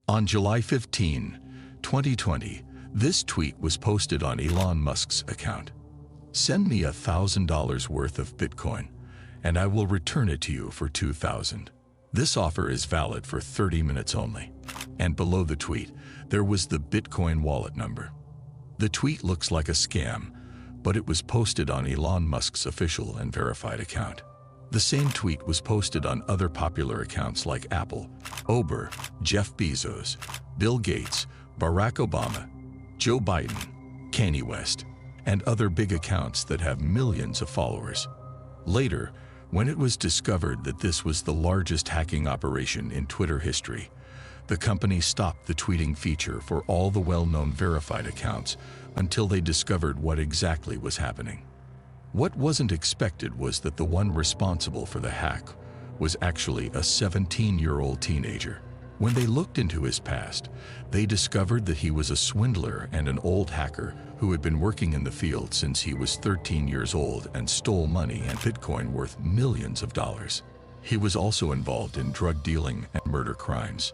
On July 15, 2020, this tweet was posted on Elon Musk's account. "Send me $1,000 worth of Bitcoin, and I will return it to you for 2,000. This offer is valid for 30 minutes only." And below the tweet, there was the Bitcoin wallet number. The tweet looks like a scam, but it was posted on Elon Musk's official and verified account. The same tweet was posted on other popular accounts like Apple, Uber, Jeff Bezos, Bill Gates, Barack Obama, Joe Biden, Kanye West, and other big accounts that have millions of followers. Later, when it was discovered that this was the largest hacking operation in Twitter history, the company stopped the tweeting feature for all the well-known verified accounts until they discovered what exactly was happening. What wasn't expected was that the one responsible for the hack was actually a 17-year-old teenager. When they looked into his past, they discovered that he was a swindler and an old hacker who had been working in the field since he was 13 years old and stole money and Bitcoin worth millions of dollars. He was also involved in drug dealing and murder crimes.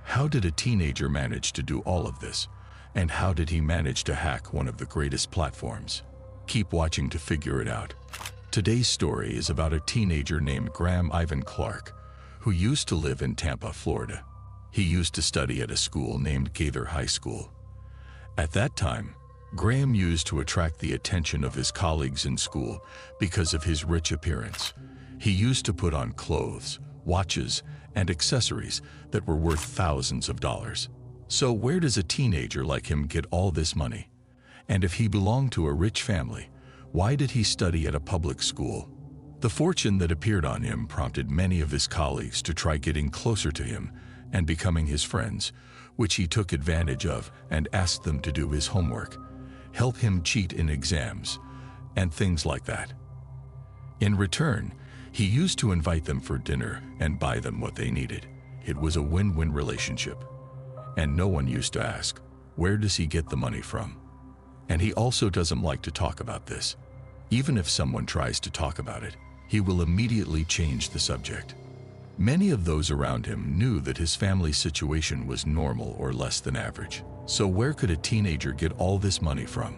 How did a teenager manage to do all of this? And how did he manage to hack one of the greatest platforms? Keep watching to figure it out. Today's story is about a teenager named Graham Ivan Clark, who used to live in Tampa, Florida. He used to study at a school named Gaither High School. At that time, Graham used to attract the attention of his colleagues in school because of his rich appearance. He used to put on clothes, watches, and accessories that were worth thousands of dollars. So where does a teenager like him get all this money? And if he belonged to a rich family, why did he study at a public school? The fortune that appeared on him prompted many of his colleagues to try getting closer to him and becoming his friends, which he took advantage of and asked them to do his homework, help him cheat in exams, and things like that. In return, he used to invite them for dinner and buy them what they needed. It was a win-win relationship. And no one used to ask, where does he get the money from? And he also doesn't like to talk about this. Even if someone tries to talk about it, he will immediately change the subject. Many of those around him knew that his family's situation was normal or less than average. So where could a teenager get all this money from?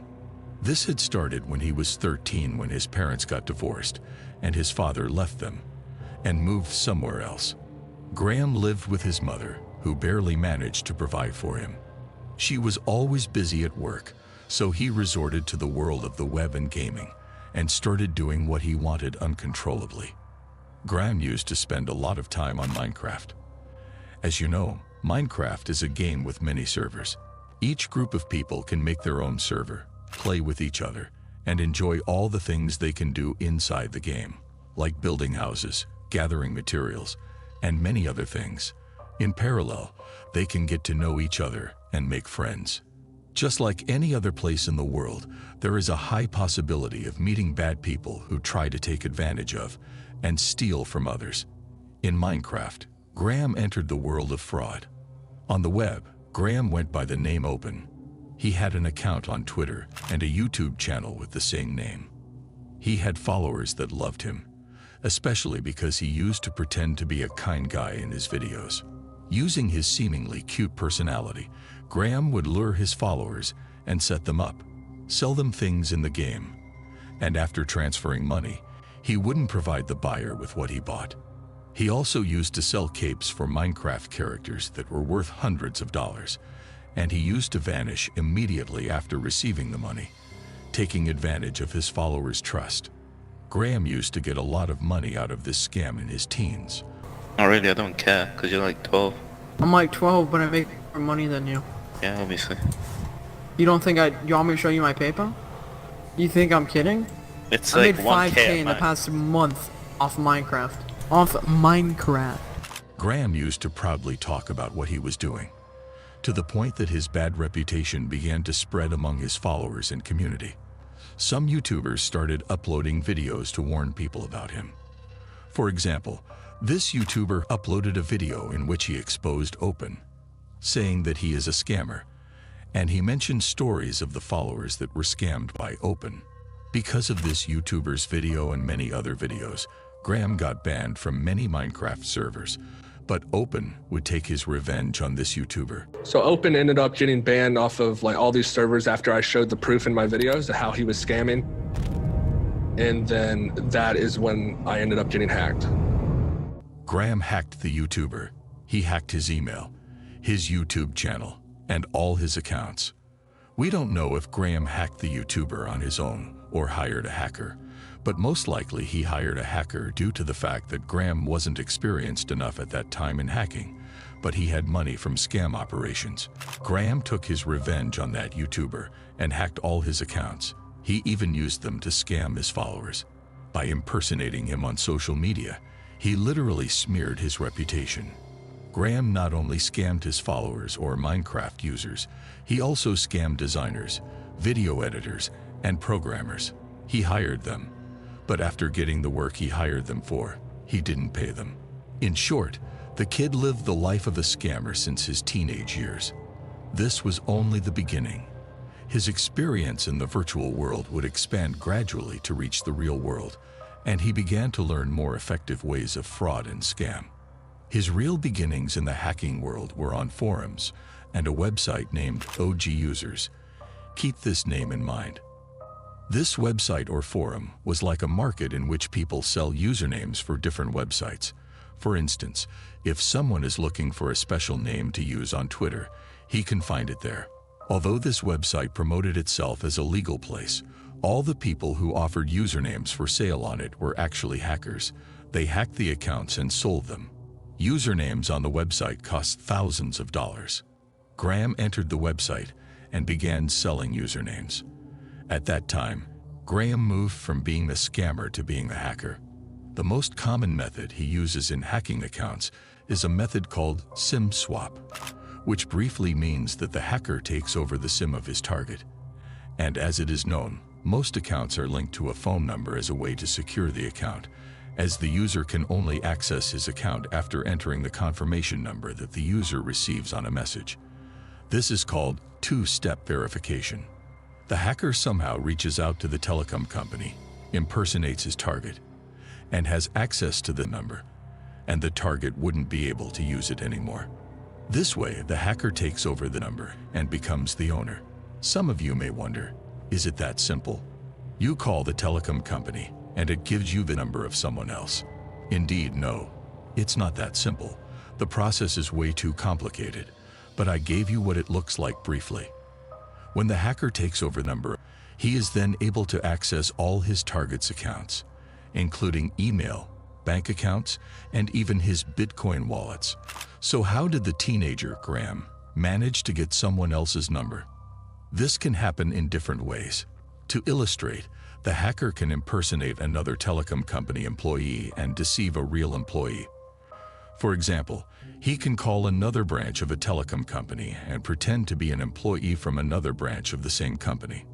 This had started when he was 13 when his parents got divorced and his father left them and moved somewhere else. Graham lived with his mother, who barely managed to provide for him. She was always busy at work, so he resorted to the world of the web and gaming and started doing what he wanted uncontrollably. Graham used to spend a lot of time on Minecraft. As you know, Minecraft is a game with many servers. Each group of people can make their own server, play with each other, and enjoy all the things they can do inside the game, like building houses, gathering materials, and many other things. In parallel, they can get to know each other and make friends. Just like any other place in the world, there is a high possibility of meeting bad people who try to take advantage of and steal from others. In Minecraft, Graham entered the world of fraud. On the web, Graham went by the name Open. He had an account on Twitter and a YouTube channel with the same name. He had followers that loved him, especially because he used to pretend to be a kind guy in his videos. Using his seemingly cute personality, Graham would lure his followers and set them up, sell them things in the game. And after transferring money, he wouldn't provide the buyer with what he bought. He also used to sell capes for Minecraft characters that were worth hundreds of dollars, and he used to vanish immediately after receiving the money, taking advantage of his followers' trust. Graham used to get a lot of money out of this scam in his teens. Oh really, I don't care, because you're like 12. I'm like 12, but I make more money than you. Yeah, obviously. You don't think you want me to show you my PayPal? You think I'm kidding? It's I like made 1K 5K in the past month off Minecraft. Off Minecraft. Graham used to proudly talk about what he was doing, to the point that his bad reputation began to spread among his followers and community. Some YouTubers started uploading videos to warn people about him. For example, this YouTuber uploaded a video in which he exposed Open, saying that he is a scammer, and he mentioned stories of the followers that were scammed by Open. Because of this YouTuber's video and many other videos, Graham got banned from many Minecraft servers, But Open would take his revenge on this YouTuber. So Open ended up getting banned off of like all these servers after I showed the proof in my videos of how he was scamming. And then that is when I ended up getting hacked. Graham hacked the YouTuber. He hacked his email, his YouTube channel, and all his accounts. We don't know if Graham hacked the YouTuber on his own or hired a hacker, but most likely he hired a hacker due to the fact that Graham wasn't experienced enough at that time in hacking, but he had money from scam operations. Graham took his revenge on that YouTuber and hacked all his accounts. He even used them to scam his followers. By impersonating him on social media, he literally smeared his reputation. Graham not only scammed his followers or Minecraft users, he also scammed designers, video editors, and programmers. He hired them, but after getting the work he hired them for, he didn't pay them. In short, the kid lived the life of a scammer since his teenage years. This was only the beginning. His experience in the virtual world would expand gradually to reach the real world, and he began to learn more effective ways of fraud and scam. His real beginnings in the hacking world were on forums and a website named OG Users. Keep this name in mind. This website or forum was like a market in which people sell usernames for different websites. For instance, if someone is looking for a special name to use on Twitter, he can find it there. Although this website promoted itself as a legal place, all the people who offered usernames for sale on it were actually hackers. They hacked the accounts and sold them. Usernames on the website cost thousands of dollars. Graham entered the website and began selling usernames. At that time, Graham moved from being the scammer to being the hacker. The most common method he uses in hacking accounts is a method called SIM swap, which briefly means that the hacker takes over the SIM of his target. And as it is known, most accounts are linked to a phone number as a way to secure the account, as the user can only access his account after entering the confirmation number that the user receives on a message. This is called two-step verification. The hacker somehow reaches out to the telecom company, impersonates his target, and has access to the number, and the target wouldn't be able to use it anymore. This way, the hacker takes over the number and becomes the owner. Some of you may wonder, is it that simple? You call the telecom company, and it gives you the number of someone else. Indeed, no. It's not that simple. The process is way too complicated, but I gave you what it looks like briefly. When the hacker takes over the number, he is then able to access all his target's accounts, including email, bank accounts, and even his Bitcoin wallets. So how did the teenager, Graham, manage to get someone else's number? This can happen in different ways. To illustrate, the hacker can impersonate another telecom company employee and deceive a real employee. For example, he can call another branch of a telecom company and pretend to be an employee from another branch of the same company.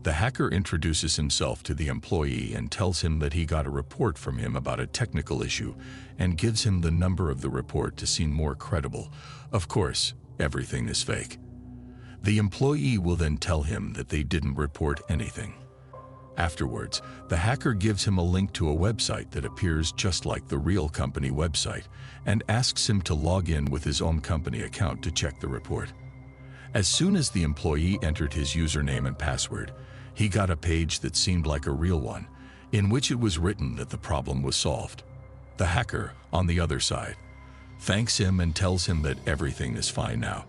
The hacker introduces himself to the employee and tells him that he got a report from him about a technical issue and gives him the number of the report to seem more credible. Of course, everything is fake. The employee will then tell him that they didn't report anything. Afterwards, the hacker gives him a link to a website that appears just like the real company website and asks him to log in with his own company account to check the report. As soon as the employee entered his username and password, he got a page that seemed like a real one, in which it was written that the problem was solved. The hacker, on the other side, thanks him and tells him that everything is fine now,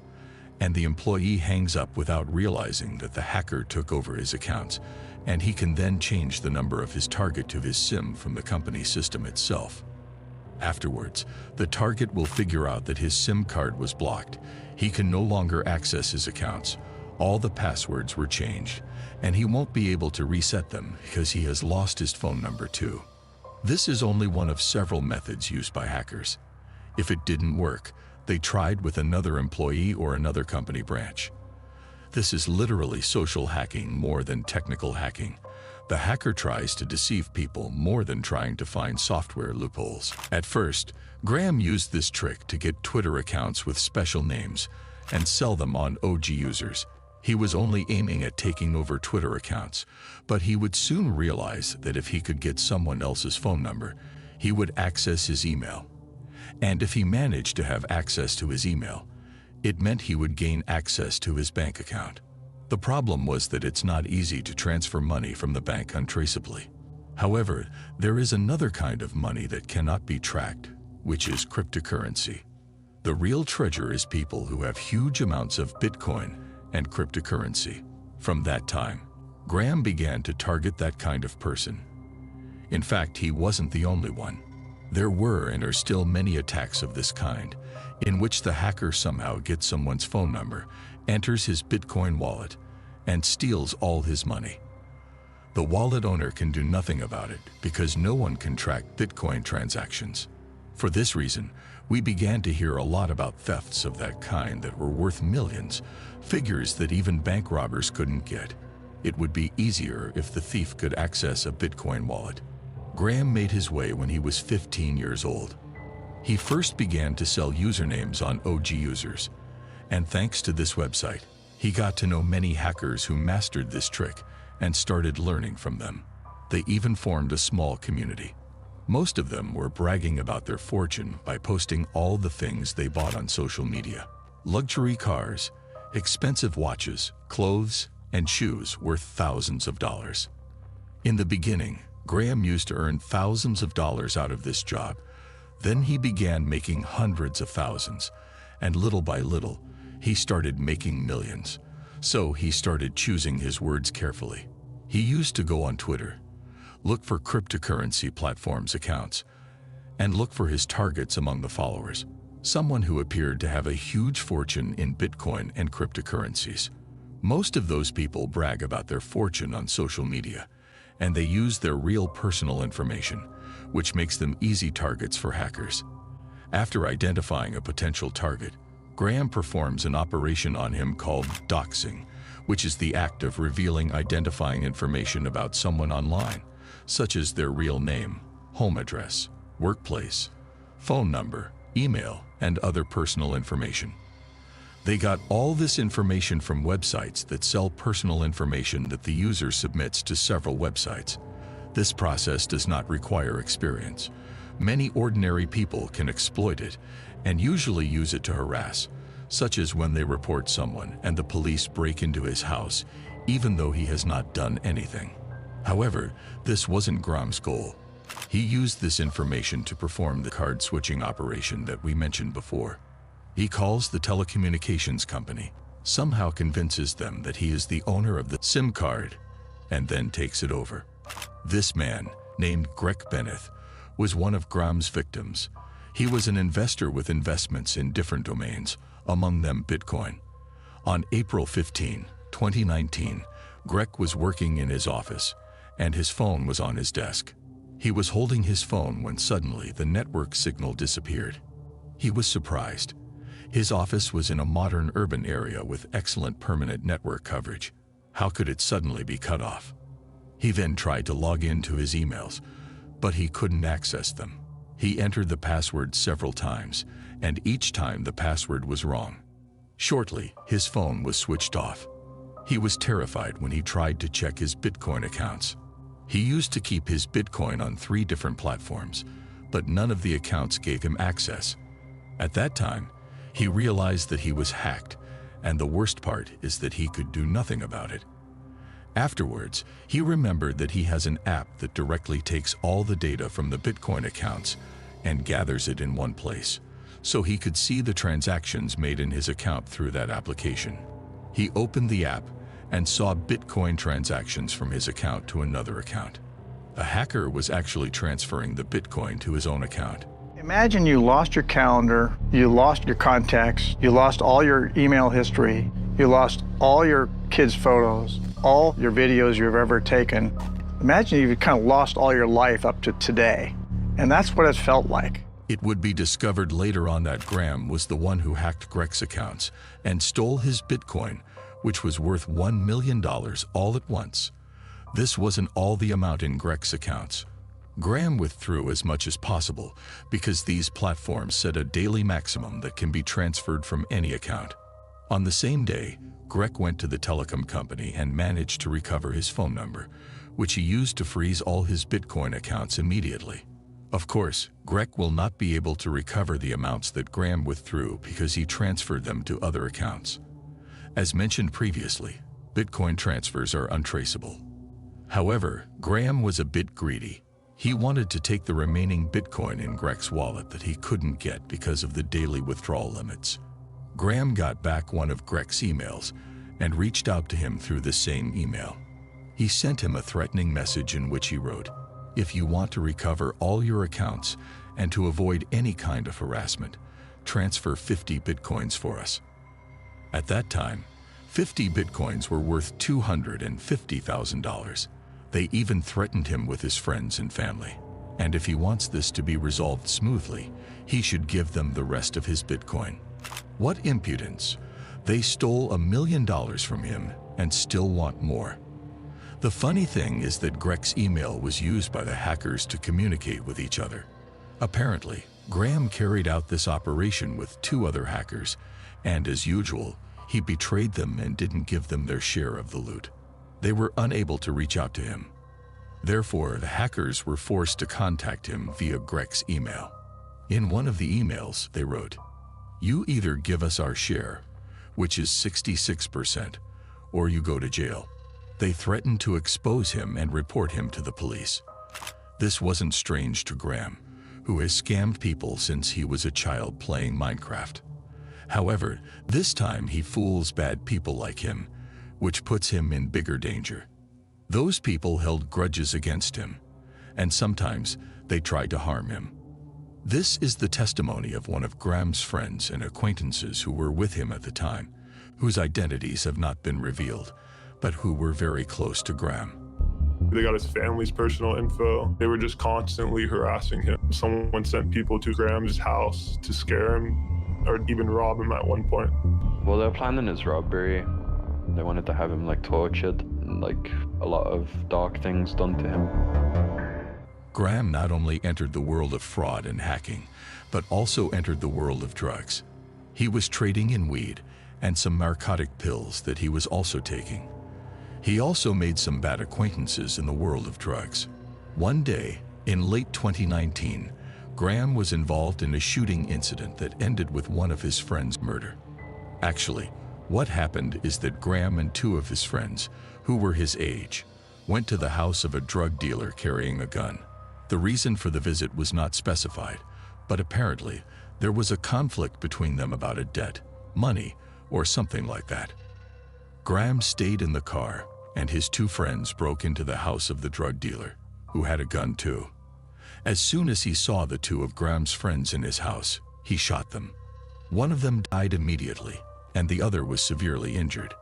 and the employee hangs up without realizing that the hacker took over his accounts, and he can then change the number of his target to his SIM from the company system itself. Afterwards, the target will figure out that his SIM card was blocked. He can no longer access his accounts. All the passwords were changed, and he won't be able to reset them because he has lost his phone number too. This is only one of several methods used by hackers. If it didn't work, they tried with another employee or another company branch. This is literally social hacking more than technical hacking. The hacker tries to deceive people more than trying to find software loopholes. At first, Graham used this trick to get Twitter accounts with special names and sell them on OG Users. He was only aiming at taking over Twitter accounts, but he would soon realize that if he could get someone else's phone number, he would access his email. And if he managed to have access to his email, it meant he would gain access to his bank account. The problem was that it's not easy to transfer money from the bank untraceably. However, there is another kind of money that cannot be tracked, which is cryptocurrency. The real treasure is people who have huge amounts of Bitcoin and cryptocurrency. From that time, Graham began to target that kind of person. In fact, he wasn't the only one. There were and are still many attacks of this kind, in which the hacker somehow gets someone's phone number, enters his Bitcoin wallet, and steals all his money. The wallet owner can do nothing about it because no one can track Bitcoin transactions. For this reason, we began to hear a lot about thefts of that kind that were worth millions, figures that even bank robbers couldn't get. It would be easier if the thief could access a Bitcoin wallet. Graham made his way when he was 15 years old. He first began to sell usernames on OG Users, and thanks to this website, he got to know many hackers who mastered this trick and started learning from them. They even formed a small community. Most of them were bragging about their fortune by posting all the things they bought on social media. Luxury cars, expensive watches, clothes, and shoes worth thousands of dollars. In the beginning, Graham used to earn thousands of dollars out of this job. Then he began making hundreds of thousands, and little by little, he started making millions. So he started choosing his words carefully. He used to go on Twitter, look for cryptocurrency platforms accounts, and look for his targets among the followers, someone who appeared to have a huge fortune in Bitcoin and cryptocurrencies. Most of those people brag about their fortune on social media, and they use their real personal information, which makes them easy targets for hackers. After identifying a potential target, Graham performs an operation on him called doxing, which is the act of revealing identifying information about someone online, such as their real name, home address, workplace, phone number, email, and other personal information. They got all this information from websites that sell personal information that the user submits to several websites. This process does not require experience. Many ordinary people can exploit it and usually use it to harass, such as when they report someone and the police break into his house, even though he has not done anything. However, this wasn't Graham's goal. He used this information to perform the card switching operation that we mentioned before. He calls the telecommunications company, somehow convinces them that he is the owner of the SIM card, and then takes it over. This man, named Greg Bennett, was one of Graham's victims. He was an investor with investments in different domains, among them Bitcoin. On April 15, 2019, Greg was working in his office, and his phone was on his desk. He was holding his phone when suddenly the network signal disappeared. He was surprised. His office was in a modern urban area with excellent permanent network coverage. How could it suddenly be cut off? He then tried to log into his emails, but he couldn't access them. He entered the password several times, and each time the password was wrong. Shortly, his phone was switched off. He was terrified when he tried to check his Bitcoin accounts. He used to keep his Bitcoin on 3 different platforms, but none of the accounts gave him access. At that time, he realized that he was hacked, and the worst part is that he could do nothing about it. Afterwards, he remembered that he has an app that directly takes all the data from the Bitcoin accounts and gathers it in one place, so he could see the transactions made in his account through that application. He opened the app and saw Bitcoin transactions from his account to another account. A hacker was actually transferring the Bitcoin to his own account. Imagine you lost your calendar, you lost your contacts, you lost all your email history, you lost all your kids' photos, all your videos you've ever taken. Imagine you've kind of lost all your life up to today. And that's what it felt like. It would be discovered later on that Graham was the one who hacked Greg's accounts and stole his Bitcoin, which was worth $1 million all at once. This wasn't all the amount in Greg's accounts. Graham withdrew as much as possible because these platforms set a daily maximum that can be transferred from any account. On the same day, Greg went to the telecom company and managed to recover his phone number, which he used to freeze all his Bitcoin accounts immediately. Of course, Greg will not be able to recover the amounts that Graham withdrew because he transferred them to other accounts. As mentioned previously, Bitcoin transfers are untraceable. However, Graham was a bit greedy. He wanted to take the remaining Bitcoin in Greg's wallet that he couldn't get because of the daily withdrawal limits. Graham got back one of Greg's emails and reached out to him through the same email. He sent him a threatening message in which he wrote, "If you want to recover all your accounts and to avoid any kind of harassment, transfer 50 Bitcoins for us." At that time, 50 Bitcoins were worth $250,000. They even threatened him with his friends and family. And if he wants this to be resolved smoothly, he should give them the rest of his Bitcoin. What impudence! They stole $1 million from him and still want more. The funny thing is that Greg's email was used by the hackers to communicate with each other. Apparently, Graham carried out this operation with 2 other hackers, and as usual, he betrayed them and didn't give them their share of the loot. They were unable to reach out to him. Therefore, the hackers were forced to contact him via Greg's email. In one of the emails, they wrote, "You either give us our share, which is 66%, or you go to jail." They threatened to expose him and report him to the police. This wasn't strange to Graham, who has scammed people since he was a child playing Minecraft. However, this time he fools bad people like him, which puts him in bigger danger. Those people held grudges against him, and sometimes they tried to harm him. This is the testimony of one of Graham's friends and acquaintances who were with him at the time, whose identities have not been revealed, but who were very close to Graham. They got his family's personal info. They were just constantly harassing him. Someone sent people to Graham's house to scare him or even rob him at one point. Well, they were planning his robbery. They wanted to have him like tortured and like a lot of dark things done to him. Graham not only entered the world of fraud and hacking, but also entered the world of drugs. He was trading in weed and some narcotic pills that he was also taking. He also made some bad acquaintances in the world of drugs. One day, in late 2019, Graham was involved in a shooting incident that ended with one of his friends' murder. Actually, what happened is that Graham and 2 of his friends, who were his age, went to the house of a drug dealer carrying a gun. The reason for the visit was not specified, but apparently there was a conflict between them about a debt, money, or something like that. Graham stayed in the car, and his 2 friends broke into the house of the drug dealer, who had a gun too. As soon as he saw the 2 of Graham's friends in his house, he shot them. One of them died immediately, and the other was severely injured.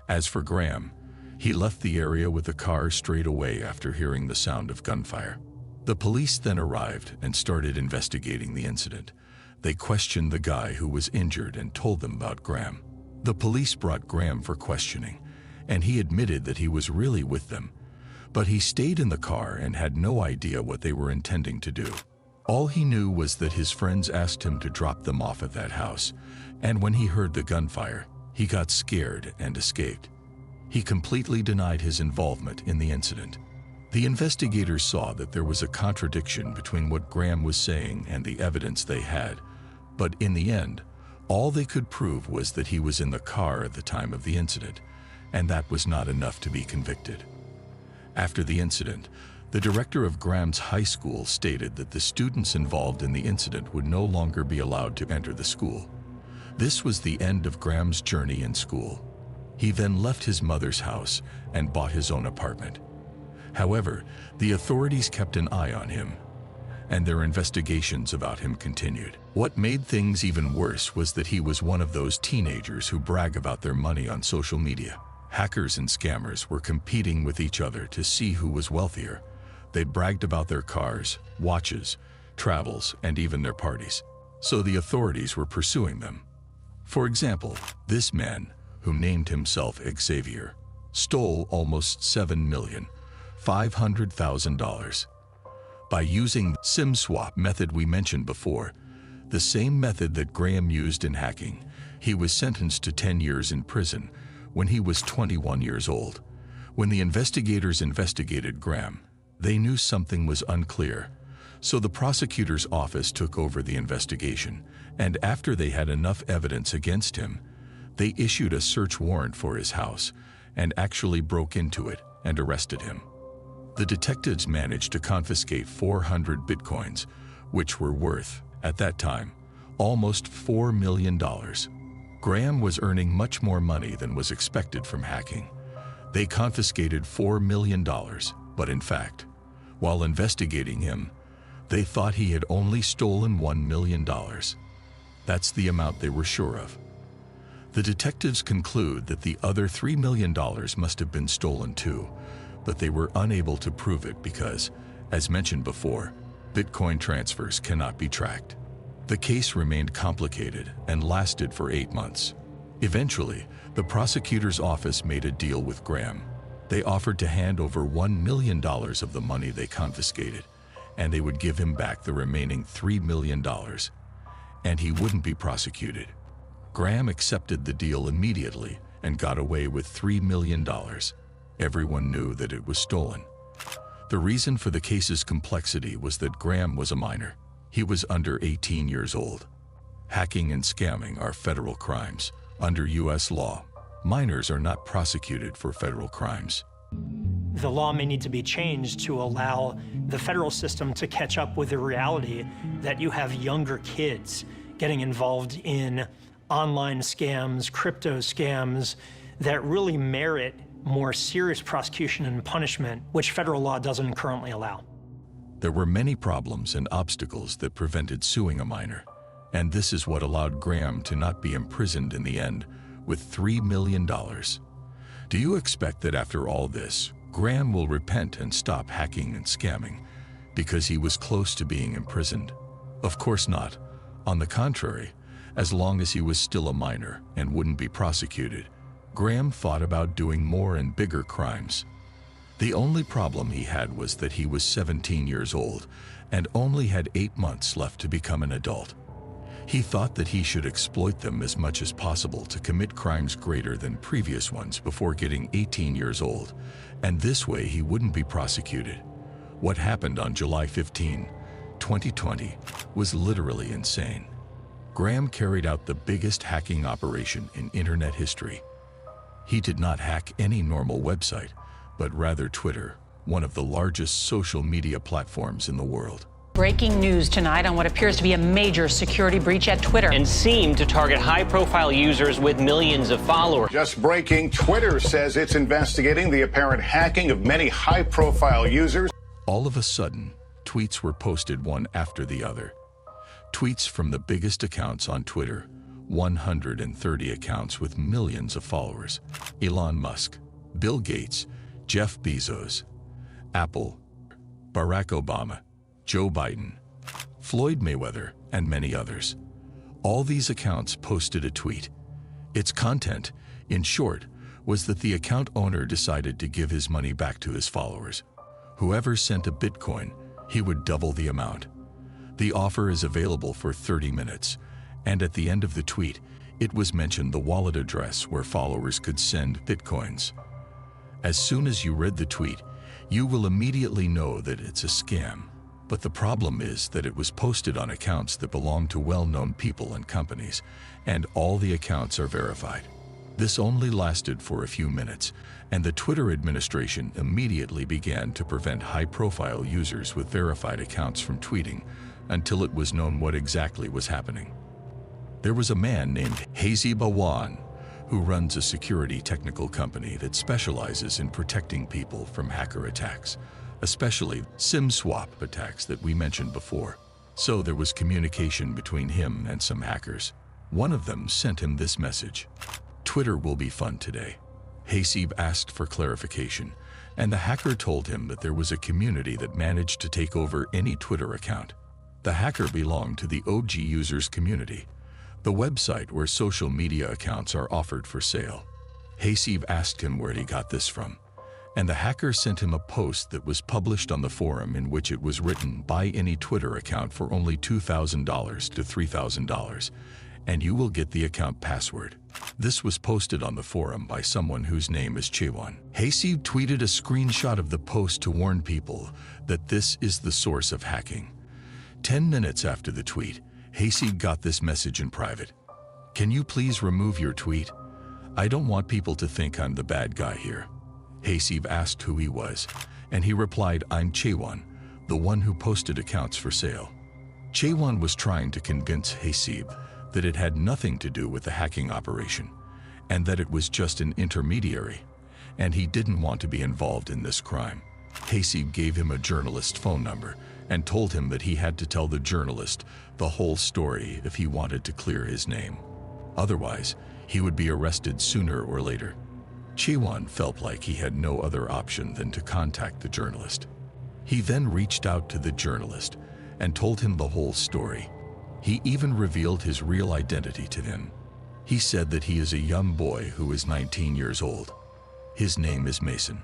As for Graham, he left the area with the car straight away after hearing the sound of gunfire. The police then arrived and started investigating the incident. They questioned the guy who was injured and told them about Graham. The police brought Graham for questioning, and he admitted that he was really with them, but he stayed in the car and had no idea what they were intending to do. All he knew was that his friends asked him to drop them off at that house, and when he heard the gunfire, he got scared and escaped. He completely denied his involvement in the incident. The investigators saw that there was a contradiction between what Graham was saying and the evidence they had, but in the end, all they could prove was that he was in the car at the time of the incident, and that was not enough to be convicted. After the incident, the director of Graham's high school stated that the students involved in the incident would no longer be allowed to enter the school. This was the end of Graham's journey in school. He then left his mother's house and bought his own apartment. However, the authorities kept an eye on him, and their investigations about him continued. What made things even worse was that he was one of those teenagers who brag about their money on social media. Hackers and scammers were competing with each other to see who was wealthier. They bragged about their cars, watches, travels, and even their parties. So the authorities were pursuing them. For example, this man, who named himself Xavier, stole almost $7,500,000. By using the SIM swap method we mentioned before, the same method that Graham used in hacking, he was sentenced to 10 years in prison when he was 21 years old. When the investigators investigated Graham, they knew something was unclear, So the prosecutor's office took over the investigation, and after they had enough evidence against him, they issued a search warrant for his house and actually broke into it and arrested him. The detectives managed to confiscate 400 bitcoins, which were worth, at that time, almost $4 million. Graham was earning much more money than was expected from hacking. They confiscated $4 million, but in fact, while investigating him, they thought he had only stolen $1 million. That's the amount they were sure of. The detectives conclude that the other $3 million must have been stolen too, but they were unable to prove it because, as mentioned before, Bitcoin transfers cannot be tracked. The case remained complicated and lasted for 8 months. Eventually, the prosecutor's office made a deal with Graham. They offered to hand over $1 million of the money they confiscated, and they would give him back the remaining $3 million, and he wouldn't be prosecuted. Graham accepted the deal immediately and got away with $3 million. Everyone knew that it was stolen. The reason for the case's complexity was that Graham was a minor. He was under 18 years old. Hacking and scamming are federal crimes. Under U.S. law, minors are not prosecuted for federal crimes. The law may need to be changed to allow the federal system to catch up with the reality that you have younger kids getting involved in online scams, crypto scams that really merit more serious prosecution and punishment, which federal law doesn't currently allow. There were many problems and obstacles that prevented suing a minor, and this is what allowed Graham to not be imprisoned in the end with $3 million. Do you expect that after all this, Graham will repent and stop hacking and scamming because he was close to being imprisoned? Of course not. On the contrary, as long as he was still a minor and wouldn't be prosecuted, Graham thought about doing more and bigger crimes. The only problem he had was that he was 17 years old and only had 8 months left to become an adult. He thought that he should exploit them as much as possible to commit crimes greater than previous ones before getting 18 years old, and this way he wouldn't be prosecuted. What happened on July 15, 2020 was literally insane. Graham carried out the biggest hacking operation in internet history. He did not hack any normal website, but rather Twitter, one of the largest social media platforms in the world. Breaking news tonight on what appears to be a major security breach at Twitter. And seemed to target high-profile users with millions of followers. Just breaking, Twitter says it's investigating the apparent hacking of many high-profile users. All of a sudden, tweets were posted one after the other. Tweets from the biggest accounts on Twitter, 130 accounts with millions of followers. Elon Musk, Bill Gates, Jeff Bezos, Apple, Barack Obama, Joe Biden, Floyd Mayweather, and many others. All these accounts posted a tweet. Its content, in short, was that the account owner decided to give his money back to his followers. Whoever sent a Bitcoin, he would double the amount. The offer is available for 30 minutes, and at the end of the tweet, it was mentioned the wallet address where followers could send Bitcoins. As soon as you read the tweet, you will immediately know that it's a scam. But the problem is that it was posted on accounts that belong to well-known people and companies, and all the accounts are verified. This only lasted for a few minutes, and the Twitter administration immediately began to prevent high-profile users with verified accounts from tweeting until it was known what exactly was happening. There was a man named Hazy Bawan who runs a security technical company that specializes in protecting people from hacker attacks, especially SIM swap attacks that we mentioned before. So there was communication between him and some hackers. One of them sent him this message: "Twitter will be fun today." Hasib asked for clarification, and the hacker told him that there was a community that managed to take over any Twitter account. The hacker belonged to the OG users community, the website where social media accounts are offered for sale. Hasib asked him where he got this from, and the hacker sent him a post that was published on the forum in which it was written, "Buy any Twitter account for only $2,000 to $3,000, and you will get the account password." This was posted on the forum by someone whose name is Chewan. Hasib tweeted a screenshot of the post to warn people that this is the source of hacking. 10 minutes after the tweet, Hayseeb got this message in private. "Can you please remove your tweet? I don't want people to think I'm the bad guy here." Hayseeb asked who he was, and he replied, "I'm Chaewon, the one who posted accounts for sale." Chaewon was trying to convince Hayseeb that it had nothing to do with the hacking operation, and that it was just an intermediary, and he didn't want to be involved in this crime. Hayseeb gave him a journalist's phone number and told him that he had to tell the journalist the whole story if he wanted to clear his name. Otherwise, he would be arrested sooner or later. Chaewon felt like he had no other option than to contact the journalist. He then reached out to the journalist and told him the whole story. He even revealed his real identity to him. He said that he is a young boy who is 19 years old. His name is Mason,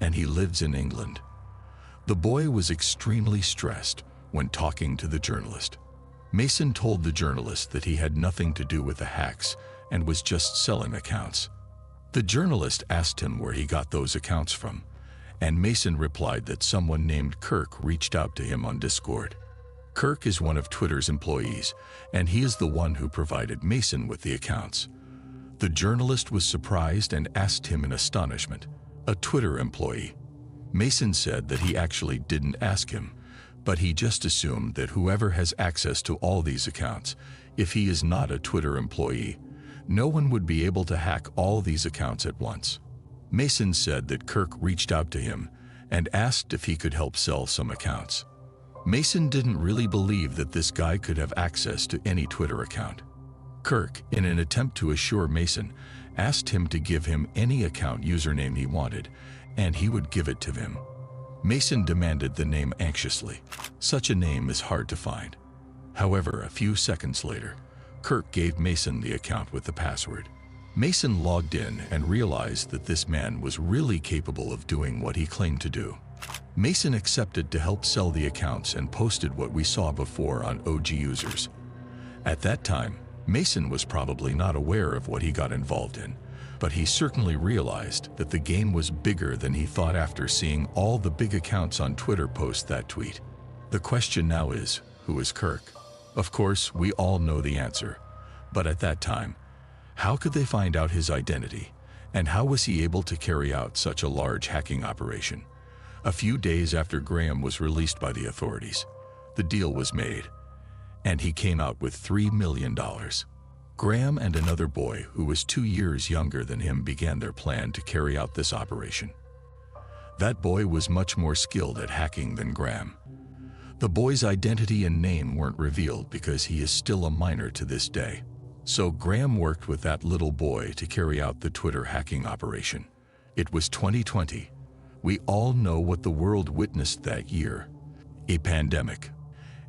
and he lives in England. The boy was extremely stressed when talking to the journalist. Mason told the journalist that he had nothing to do with the hacks and was just selling accounts. The journalist asked him where he got those accounts from, and Mason replied that someone named Kirk reached out to him on Discord. Kirk is one of Twitter's employees, and he is the one who provided Mason with the accounts. The journalist was surprised and asked him in astonishment, "A Twitter employee?" Mason said that he actually didn't ask him, but he just assumed that whoever has access to all these accounts, if he is not a Twitter employee, no one would be able to hack all these accounts at once. Mason said that Kirk reached out to him and asked if he could help sell some accounts. Mason didn't really believe that this guy could have access to any Twitter account. Kirk, in an attempt to assure Mason, asked him to give him any account username he wanted, and he would give it to him. Mason demanded the name anxiously. Such a name is hard to find. However, a few seconds later, Kirk gave Mason the account with the password. Mason logged in and realized that this man was really capable of doing what he claimed to do. Mason accepted to help sell the accounts and posted what we saw before on OG Users. At that time, Mason was probably not aware of what he got involved in, but he certainly realized that the game was bigger than he thought after seeing all the big accounts on Twitter post that tweet. The question now is, who is Kirk? Of course, we all know the answer, but at that time, how could they find out his identity, and how was he able to carry out such a large hacking operation? A few days after Graham was released by the authorities, the deal was made, and he came out with $3 million. Graham and another boy who was 2 years younger than him began their plan to carry out this operation. That boy was much more skilled at hacking than Graham. The boy's identity and name weren't revealed because he is still a minor to this day. So Graham worked with that little boy to carry out the Twitter hacking operation. It was 2020. We all know what the world witnessed that year: a pandemic.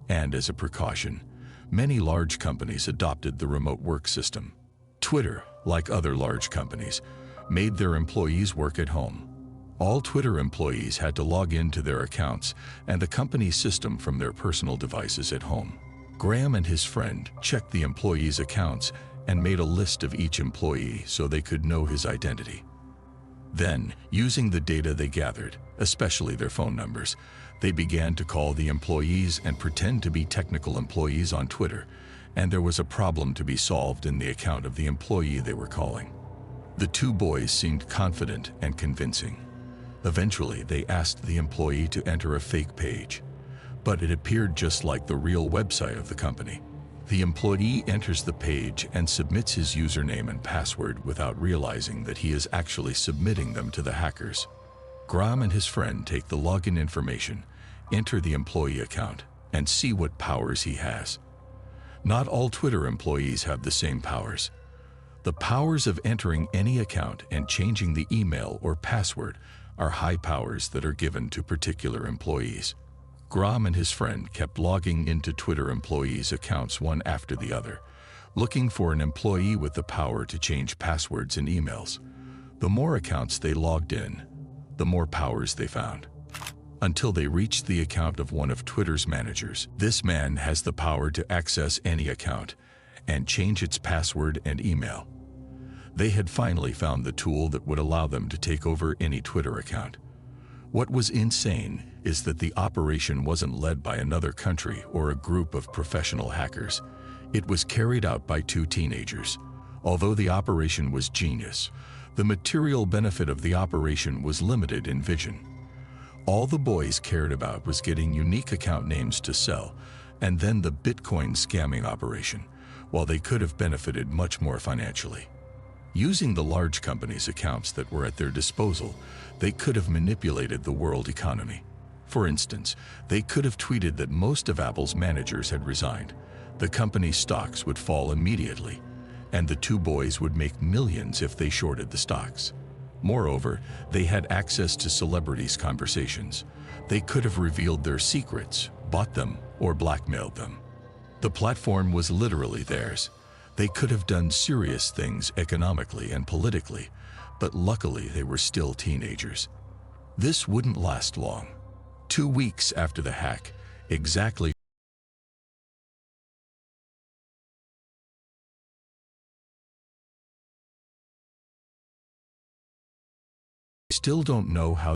And as a precaution, many large companies adopted the remote work system. Twitter, like other large companies, made their employees work at home. All Twitter employees had to log into their accounts and the company system from their personal devices at home. Graham and his friend checked the employees' accounts and made a list of each employee so they could know his identity. Then, using the data they gathered, especially their phone numbers, they began to call the employees and pretend to be technical employees on Twitter, and there was a problem to be solved in the account of the employee they were calling. The two boys seemed confident and convincing. Eventually, they asked the employee to enter a fake page, but it appeared just like the real website of the company. The employee enters the page and submits his username and password without realizing that he is actually submitting them to the hackers. Graham and his friend take the login information, enter the employee account, and see what powers he has. Not all Twitter employees have the same powers. The powers of entering any account and changing the email or password are high powers that are given to particular employees. Graham and his friend kept logging into Twitter employees' accounts one after the other, looking for an employee with the power to change passwords and emails. The more accounts they logged in, the more powers they found, until they reached the account of one of Twitter's managers. This man has the power to access any account and change its password and email. They had finally found the tool that would allow them to take over any Twitter account. What was insane is that the operation wasn't led by another country or a group of professional hackers. It was carried out by 2 teenagers. Although the operation was genius, the material benefit of the operation was limited in vision. All the boys cared about was getting unique account names to sell, and then the Bitcoin scamming operation, while they could have benefited much more financially. Using the large companies' accounts that were at their disposal, they could have manipulated the world economy. For instance, they could have tweeted that most of Apple's managers had resigned. The company's stocks would fall immediately, and the 2 boys would make millions if they shorted the stocks. Moreover, they had access to celebrities' conversations. They could have revealed their secrets, bought them, or blackmailed them. The platform was literally theirs. They could have done serious things economically and politically, but luckily they were still teenagers. This wouldn't last long. 2 weeks after the hack, exactly still don't know how